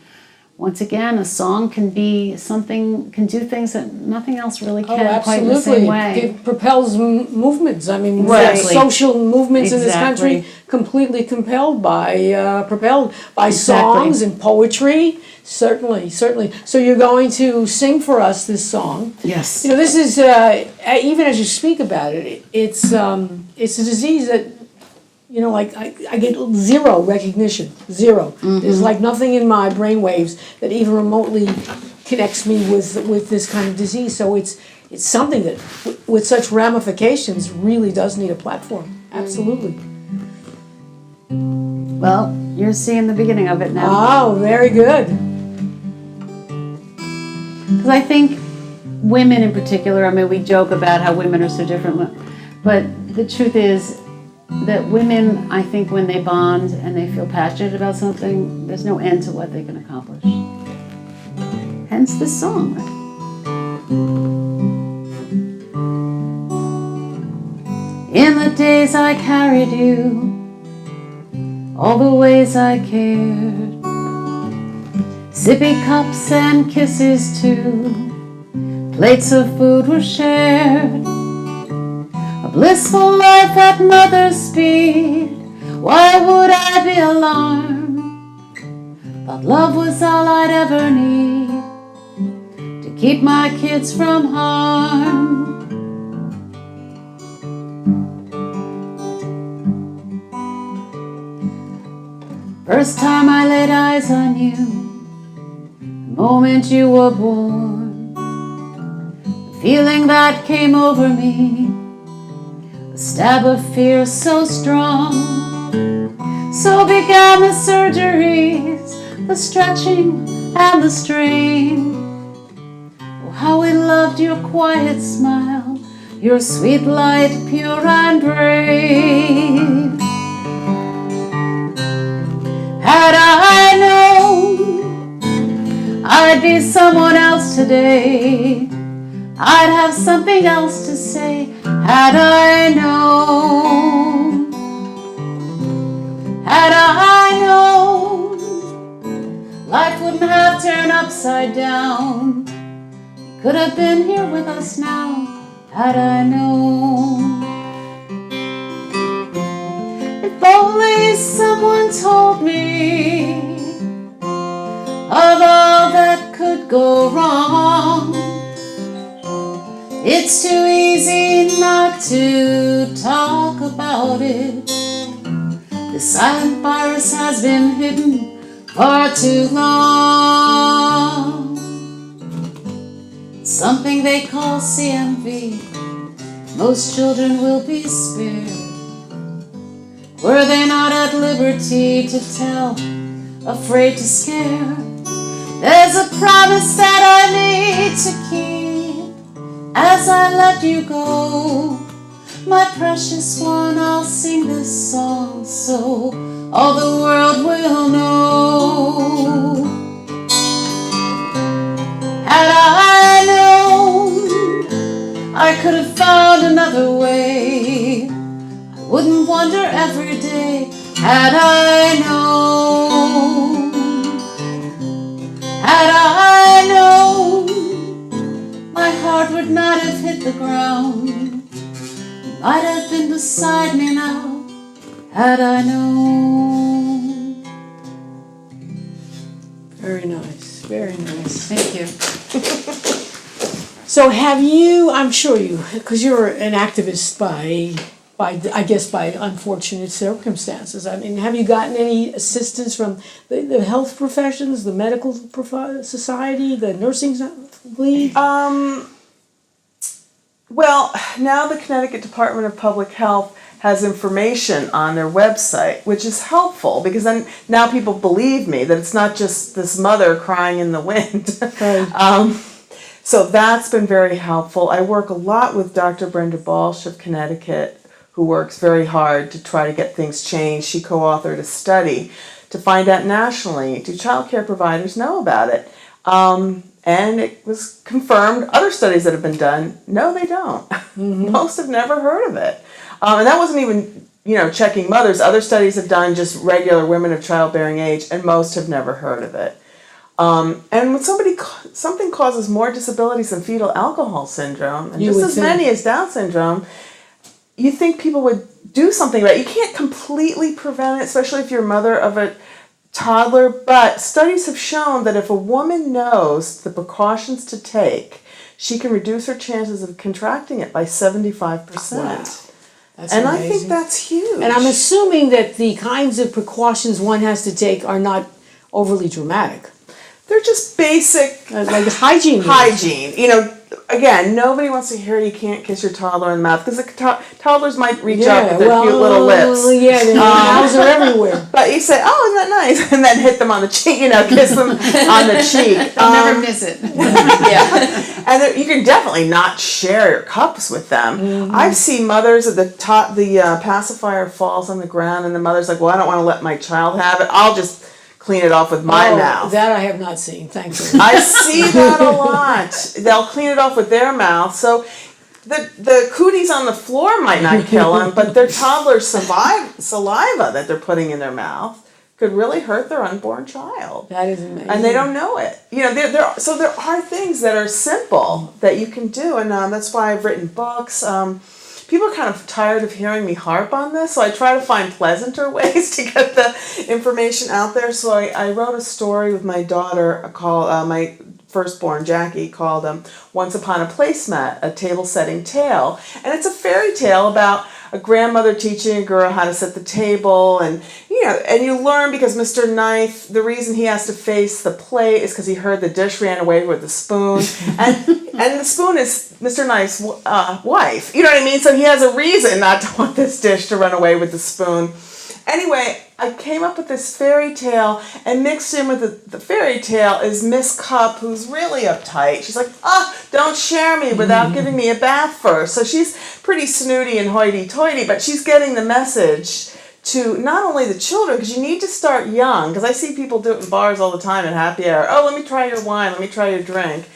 once again, a song can do things that nothing else really can quite in the same way. It propels movements. I mean, Exactly. social movements in this Exactly. country completely propelled by Exactly. songs and poetry. Certainly. So you're going to sing for us this song. Yes. This is even as you speak about it, it's a disease that I get zero recognition, zero. Mm-hmm. There's like nothing in my brain waves that even remotely connects me with this kind of disease. So it's something that, with such ramifications, really does need a platform. Absolutely. Well, you're seeing the beginning of it now. Oh, very good. Because I think women in particular, I mean, we joke about how women are so different, but the truth is that women, I think, when they bond and they feel passionate about something, there's no end to what they can accomplish. Hence this song. In the days I carried you, all the ways I cared, sippy cups and kisses too, plates of food were shared, a blissful life at mother's speed. Why would I be alarmed? Thought love was all I'd ever need to keep my kids from harm. First time I laid eyes on you, the moment you were born, the feeling that came over me, a stab of fear so strong. So began the surgeries, the stretching and the strain. Oh, how we loved loved your quiet smile, your sweet light, pure and brave. Had I known I'd be someone else today, I'd have something else to say. Had I known, had I known, life wouldn't have turned upside down. You could have been here with us now, had I known. If only someone told me of all that could go wrong. It's too easy not to talk about it. The silent virus has been hidden far too long. It's something they call CMV. Most children will be spared. Were they not at liberty to tell, afraid to scare? There's a promise that I need to keep as I let you go. My precious one, I'll sing this song so all the world will know. Had I known I could have found another way, I wouldn't wonder every day. Had I known, had I known, my heart would not have hit the ground. You might have been beside me now, had I known. Very nice, very nice. Thank you. So have you, I'm sure you, because you're an activist by I guess by unfortunate circumstances. I mean, have you gotten any assistance from the health professions, the medical society, the nursing league? Well, now the Connecticut Department of Public Health has information on their website, which is helpful because then now people believe me that it's not just this mother crying in the wind. Right. So that's been very helpful. I work a lot with Dr. Brenda Balch of Connecticut, who works very hard to try to get things changed. She co-authored a study to find out nationally, do child care providers know about it? And it was confirmed. Other studies that have been done, no, they don't. Mm-hmm. Most have never heard of it. And that wasn't even, checking mothers. Other studies have done just regular women of childbearing age, and most have never heard of it. And when something causes more disabilities than fetal alcohol syndrome, and just as many as Down syndrome, you think people would do something about it. You can't completely prevent it, especially if you're a mother of a toddler, but studies have shown that if a woman knows the precautions to take, she can reduce her chances of contracting it by 75%. Wow. That's and amazing. I think that's huge. And I'm assuming that the kinds of precautions one has to take are not overly dramatic. They're just basic Like hygiene. hygiene. Again, nobody wants to hear you can't kiss your toddler in the mouth because the toddlers might reach up with their cute little lips. Yeah, their mouths are everywhere. But you say, "Oh, isn't that nice?" and then hit them on the cheek. Kiss them on the cheek. I'll never miss it. Yeah, and you can definitely not share your cups with them. Mm-hmm. I've seen mothers at the top. The pacifier falls on the ground, and the mother's like, "Well, I don't want to let my child have it. I'll just clean it off with my mouth." That I have not seen, thankfully. I see that a lot. They'll clean it off with their mouth. So the cooties on the floor might not kill them, but their toddler's saliva that they're putting in their mouth could really hurt their unborn child. That is amazing. And they don't know it. So there are things that are simple that you can do, and that's why I've written books. People are kind of tired of hearing me harp on this, so I try to find pleasanter ways to get the information out there. So I wrote a story with my daughter called, my firstborn, Jackie, called Once Upon a Placemat, a Table-Setting Tale. And it's a fairy tale about a grandmother teaching a girl how to set the table, and you learn because Mr. Knife, the reason he has to face the plate is because he heard the dish ran away with the spoon, and the spoon is Mr. Knife's wife. You know what I mean? So he has a reason not to want this dish to run away with the spoon. Anyway, I came up with this fairy tale, and mixed in with the fairy tale is Miss Cup, who's really uptight. She's like, don't share me without giving me a bath first. So she's pretty snooty and hoity-toity, but she's getting the message to not only the children, because you need to start young, because I see people do it in bars all the time at happy hour. Oh, let me try your wine, let me try your drink.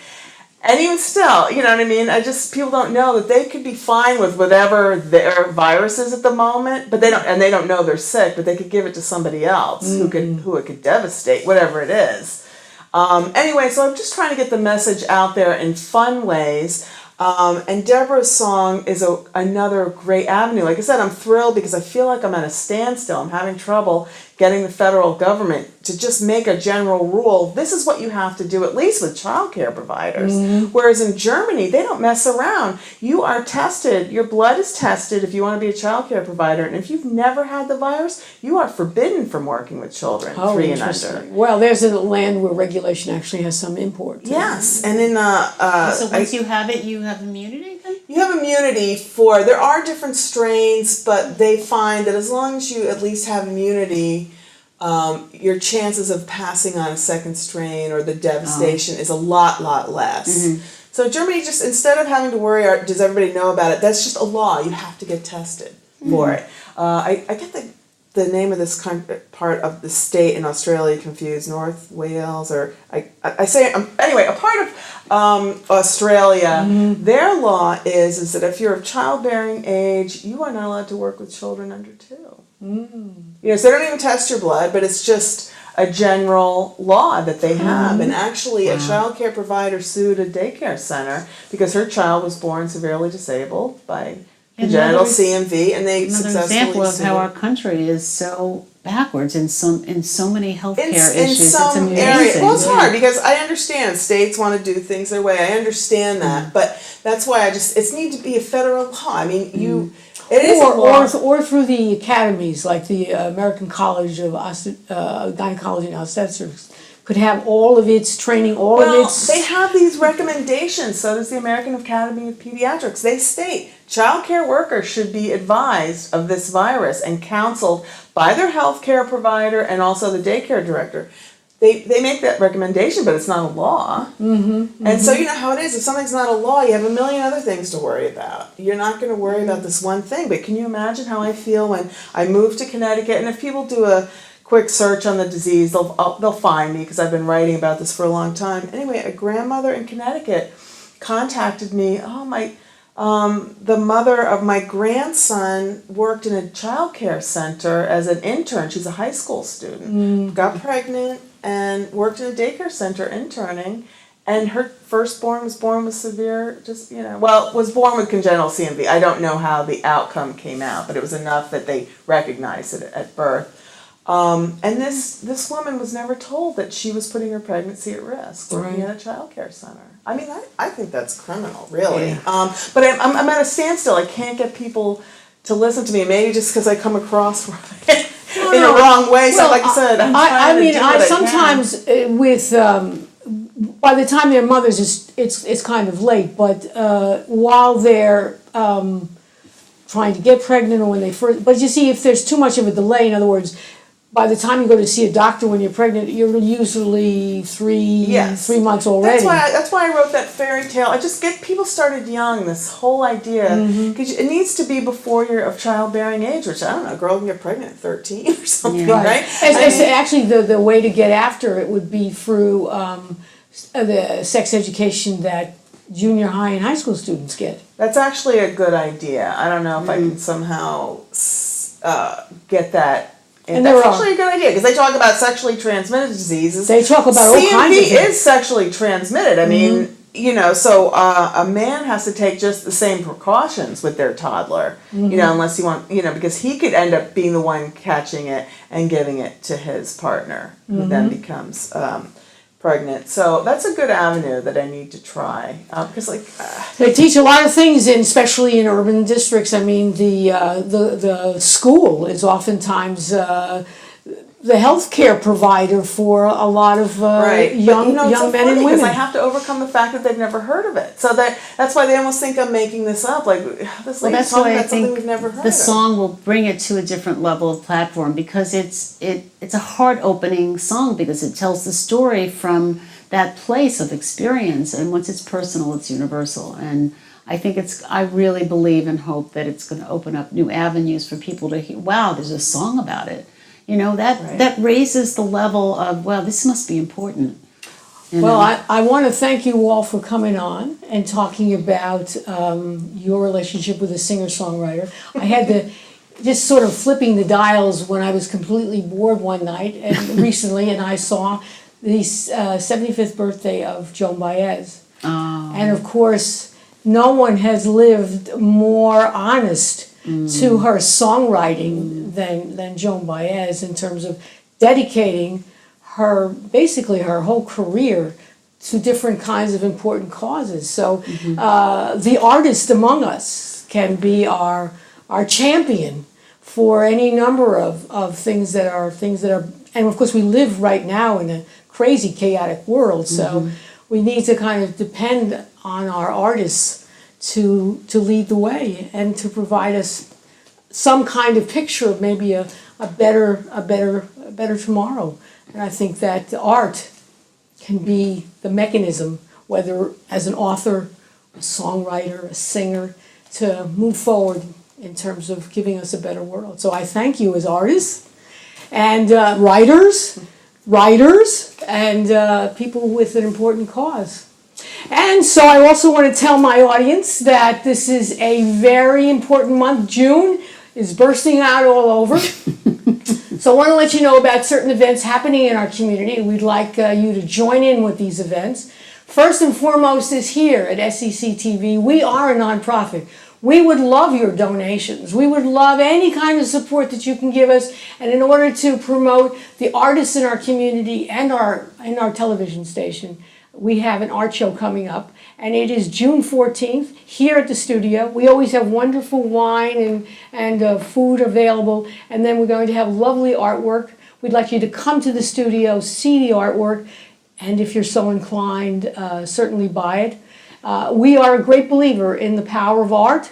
And even still, you know what I mean? People don't know that they could be fine with whatever their virus is at the moment, but they don't know they're sick, but they could give it to somebody else who it could devastate, whatever it is. Anyway, so I'm just trying to get the message out there in fun ways. And Debra's song is another great avenue. Like I said, I'm thrilled because I feel like I'm at a standstill. I'm having trouble getting the federal government to just make a general rule. This is what you have to do, at least with child care providers. Whereas in Germany, they don't mess around. You are tested. Your blood is tested if you want to be a child care provider. And if you've never had the virus, you are forbidden from working with children 3 and under. Well, there's a land where regulation actually has some import. Yes, and in So once you have it, you have immunity then? you have immunity there are different strains, but they find that as long as you at least have immunity, your chances of passing on a second strain or the devastation is a lot less. So Germany, just instead of having to worry, does everybody know about it? That's just a law. You have to get tested for it. I get the name of this part of the state in Australia confused. North Wales, or I say anyway, a part of Australia. Their law is that if you're of childbearing age, you are not allowed to work with children under 2. You know, so they don't even test your blood, but it's just a general law that they have. And actually, a child care provider sued a daycare center because her child was born severely disabled by congenital CMV, and they successfully example of sued. how our country is so backwards in so many healthcare issues. In some it's amazing. areas, well, it's hard because I understand states want to do things their way. I understand that, but that's why it needs to be a federal law. I mean, it is a law. Or through the academies, like the American College of Gynecology and Obstetrics, could have all of its training, They have these recommendations. So does the American Academy of Pediatrics. They state child care workers should be advised of this virus and counseled by their health care provider and also the daycare director. They make that recommendation, but it's not a law. And so you know how it is. If something's not a law, you have a million other things to worry about. You're not going to worry about this one thing. But can you imagine how I feel when I moved to Connecticut? And if people do a quick search on the disease, they'll find me because I've been writing about this for a long time. Anyway, a grandmother in Connecticut contacted me. The mother of my grandson worked in a child care center as an intern. She's a high school student. Got pregnant and worked in a daycare center interning. And her firstborn was born with severe, was born with congenital CMV. I don't know how the outcome came out, but it was enough that they recognized it at birth. And this woman was never told that she was putting her pregnancy at risk working in a child care center. I mean, I think that's criminal, really. Yeah. But I'm at a standstill. I can't get people to listen to me. Maybe just because I come across in a wrong way. So, like I said, sometimes by the time they're mothers, it's kind of late. But while they're trying to get pregnant, or when they first, but you see, if there's too much of a delay, in other words, by the time you go to see a doctor when you're pregnant, you're usually 3 months already. That's why I wrote that fairy tale. I just get people started young, this whole idea. Because it needs to be before you're of childbearing age, which, I don't know, a girl can get pregnant at 13 or something, right? Actually, the way to get after it would be through the sex education that junior high and high school students get. That's actually a good idea. I don't know if I can somehow get that. And that's actually a good idea because they talk about sexually transmitted diseases. They talk about all kinds of things. CMV is sexually transmitted. I mean, so a man has to take just the same precautions with their toddler, unless you want, because he could end up being the one catching it and giving it to his partner, who then becomes pregnant. So that's a good avenue that I need to try because they teach a lot of things, especially in urban districts. I mean, the school is oftentimes the healthcare provider for a lot of Right. young But, it's so men funny and because women. I have to overcome the fact that they've never heard of it. So that's why they almost think I'm making this up. Like, this Well, lady's that's talking why I about something think we've never heard the of. song will bring it to a different level of platform because it's a heart opening song because it tells the story from that place of experience, and once it's personal, it's universal. And I really believe and hope that it's going to open up new avenues for people to hear. Wow, there's a song about it. That raises the level of, well, this must be important. Well, I want to thank you all for coming on and talking about your relationship with a singer-songwriter. I had to just sort of flipping the dials when I was completely bored one night and recently, and I saw the 75th birthday of Joan Baez. Oh. And of course, no one has lived more honest to her songwriting than Joan Baez in terms of dedicating basically her whole career to different kinds of important causes. So the artist among us can be our champion for any number of things that are, and of course we live right now in a crazy chaotic world, so we need to kind of depend on our artists to lead the way and to provide us some kind of picture of maybe a better tomorrow. And I think that art can be the mechanism, whether as an author, a songwriter, a singer, to move forward in terms of giving us a better world. So I thank you as artists and writers, and people with an important cause. And so I also want to tell my audience that this is a very important month. June is bursting out all over. So I want to let you know about certain events happening in our community. We'd like you to join in with these events. First and foremost is here at SEC TV. We are a nonprofit. We would love your donations. We would love any kind of support that you can give us. And in order to promote the artists in our community and our television station, we have an art show coming up, and it is June 14th here at the studio. We always have wonderful wine and food available, and then we're going to have lovely artwork. We'd like you to come to the studio, see the artwork, and if you're so inclined, certainly buy it. We are a great believer in the power of art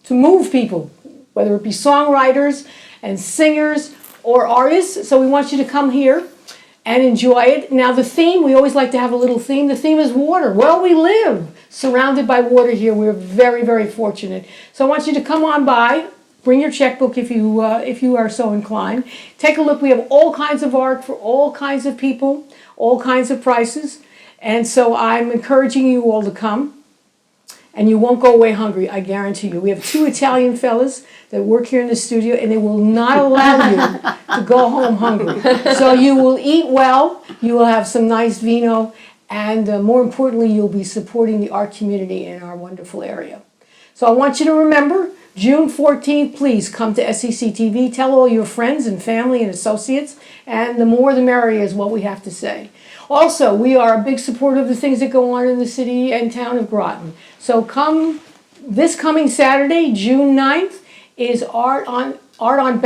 to move people, whether it be songwriters and singers or artists. So we want you to come here and enjoy it. Now the theme, we always like to have a little theme. The theme is water. Well, we live surrounded by water here. We're very, very fortunate. So I want you to come on by. Bring your checkbook if you are so inclined. Take a look. We have all kinds of art for all kinds of people, all kinds of prices. And so I'm encouraging you all to come. And you won't go away hungry, I guarantee you. We have 2 Italian fellas that work here in the studio, and they will not allow you to go home hungry. So you will eat well, you will have some nice vino, and more importantly, you'll be supporting the art community in our wonderful area. So I want you to remember, June 14th, please come to SEC TV. Tell all your friends and family and associates, and the more the merrier is what we have to say. Also, we are a big supporter of the things that go on in the city and town of Groton. So this coming Saturday, June 9th, is Art on Groton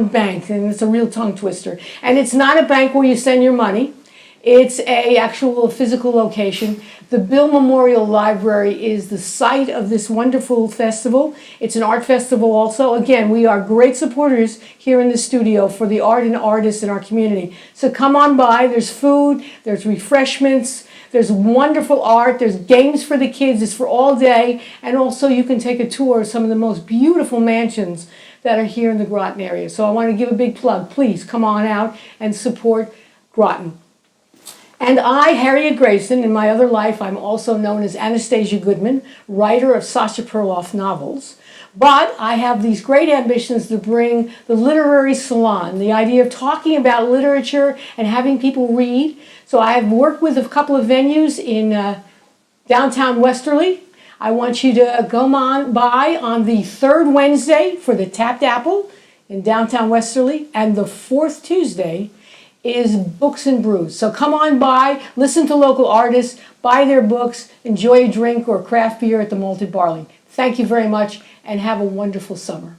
Bank, and it's a real tongue twister. And it's not a bank where you send your money. It's a actual physical location. The Bill Memorial Library is the site of this wonderful festival. It's an art festival also. Again, we are great supporters here in the studio for the art and artists in our community. So come on by. There's food, there's refreshments, there's wonderful art, there's games for the kids. It's for all day. And also you can take a tour of some of the most beautiful mansions that are here in the Groton area. So I want to give a big plug. Please come on out and support Groton. And I, Harriet Grayson, in my other life, I'm also known as Anastasia Goodman, writer of Sasha Perloff novels. But I have these great ambitions to bring the literary salon, the idea of talking about literature and having people read. So I have worked with a couple of venues in downtown Westerly. I want you to come on by on the 3rd Wednesday for the Tapped Apple in downtown Westerly, and the 4th Tuesday is Books and Brews. So come on by, listen to local artists, buy their books, enjoy a drink or craft beer at the Malted Barley. Thank you very much, and have a wonderful summer.